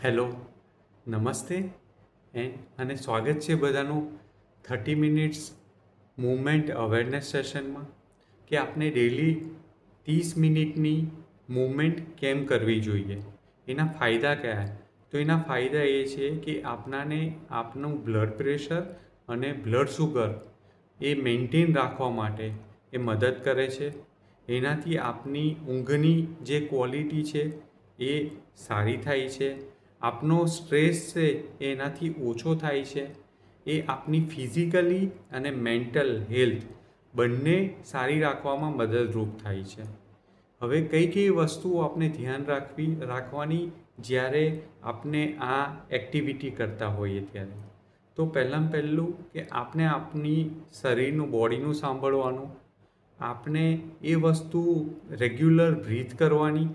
Hello, નમસ્તે અને સ્વાગત છે બધાનું 30 મિનિટ્સ મૂવમેન્ટ અવેરનેસ સેશનમાં કે આપણે ડેલી 30 મિનિટની મૂવમેન્ટ કેમ કરવી જોઈએ, એના ફાયદા કયા. તો એના ફાયદા એ છે કે આપનું બ્લડ પ્રેશર અને બ્લડ શુગર એ મેન્ટેન રાખવા માટે એ મદદ કરે છે. એનાથી આપની ઊંઘની જે ક્વોલિટી છે એ સારી થાય છે. આપનો સ્ટ્રેસ છે એનાથી ઓછો થાય છે. એ આપની ફિઝિકલી અને મેન્ટલ હેલ્થ બંને સારી રાખવામાં મદદરૂપ થાય છે. હવે કઈ કઈ વસ્તુઓ આપણે ધ્યાન રાખવાની જ્યારે આપણે આ એક્ટિવિટી કરતા હોઈએ ત્યારે. તો પહેલું કે આપણે આપની શરીરનું બોડીનું સાંભળવાનું. આપણે એ વસ્તુ રેગ્યુલર બ્રીથ કરવાની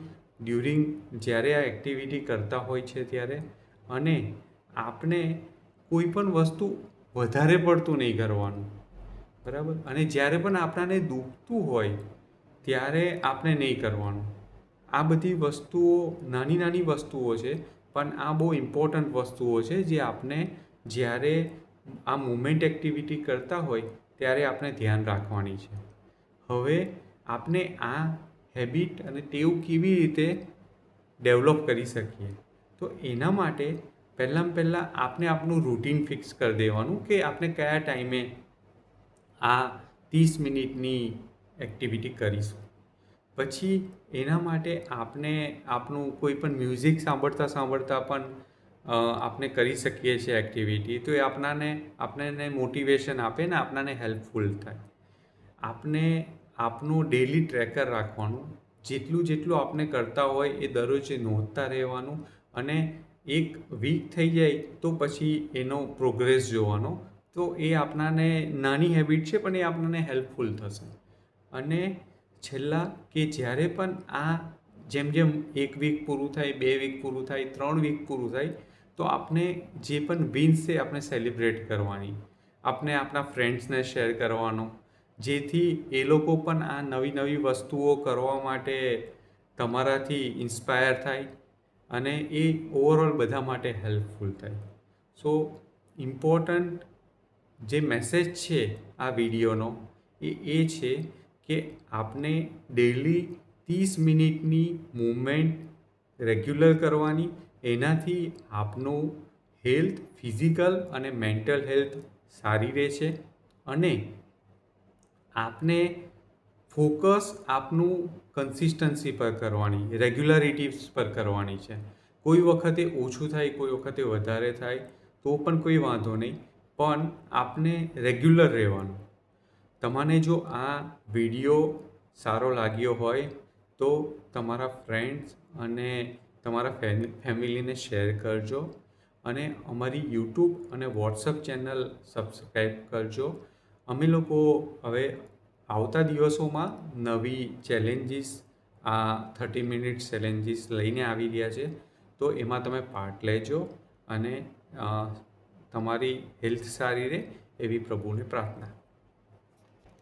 ડ્યુરિંગ જ્યારે આ એક્ટિવિટી કરતા હોય છે ત્યારે. અને આપણે કોઈ પણ વસ્તુ વધારે પડતું નહીં કરવાનું, બરાબર. અને જ્યારે પણ આપણને દુખતું હોય ત્યારે આપણે નહીં કરવાનું. આ બધી વસ્તુઓ નાની નાની વસ્તુઓ છે, પણ આ બહુ ઇમ્પોર્ટન્ટ વસ્તુઓ છે જે આપણે જ્યારે આ મૂવમેન્ટ એક્ટિવિટી કરતા હોય ત્યારે આપણે ધ્યાન રાખવાની છે. હવે આપણે આ હેબિટ અને ટેવ કેવી રીતે ડેવલપ કરી શકીએ. તો એના માટે પહેલાં આપણે આપણું રૂટીન ફિક્સ કરી દેવાનું કે આપણે કયા ટાઈમે આ 30 મિનિટની એક્ટિવિટી કરીશું. પછી એના માટે આપણે આપણું કોઈ પણ મ્યુઝિક સાંભળતા પણ આપણે કરી શકીએ છીએ એક્ટિવિટી. તો એ આપણને મોટિવેશન આપે ને આપણને હેલ્પફુલ થાય. આપણે આપનું ડેલી ટ્રેકર રાખવાનું. જેટલું આપણે કરતા હોય એ દરરોજ નોંધતા રહેવાનું. અને એક વીક થઈ જાય તો પછી એનો પ્રોગ્રેસ જોવાનો. તો એ આપણને નાની હેબિટ છે પણ એ આપણને હેલ્પફુલ થશે. અને છેલ્લા કે જ્યારે પણ આ જેમ એક વીક પૂરું થાય, 2 વીક પૂરું થાય, 3 વીક પૂરું થાય, તો આપણે જે પણ વિન્સ છે આપણે સેલિબ્રેટ કરવાની. આપણે આપણા ફ્રેન્ડ્સને શેર કરવાનો, જેથી એ લોકો પણ આ નવી વસ્તુઓ કરવા માટે તમારાથી ઇન્સ્પાયર થાય અને એ ઓવરઓલ બધા માટે હેલ્પફુલ થાય. સો ઇમ્પોર્ટન્ટ જે મેસેજ છે આ વિડીયોનો એ છે કે આપણે ડેલી 30 મિનિટની મૂવમેન્ટ રેગ્યુલર કરવાની. એનાથી આપનું હેલ્થ, ફિઝિકલ અને મેન્ટલ હેલ્થ સારી રહે છે. અને આપને ફોકસ આપનું કન્સિસ્ટન્સી પર કરવાની, રેગ્યુલારિટીઝ પર કરવાની છે. કોઈ વખતે ઓછું થાય, કોઈ વખતે વધારે થાય તો પણ કોઈ વાંધો નહીં, પણ આપને રેગ્યુલર રહેવાનું. તમને જો આ વિડીયો સારો લાગ્યો હોય તો તમારા ફ્રેન્ડ્સ અને તમારા ફેમિલીને શેર કરજો. અને અમારી યુટ્યુબ અને વોટ્સઅપ ચેનલ સબસ્ક્રાઈબ કરજો. અમે લોકો હવે આવતા દિવસોમાં નવી ચેલેન્જીસ, આ 30 મિનિટ ચેલેન્જીસ લઈને આવી રહ્યા છે. તો એમાં તમે પાર્ટ લેજો અને તમારી હેલ્થ સારી રહે એવી પ્રભુને પ્રાર્થના.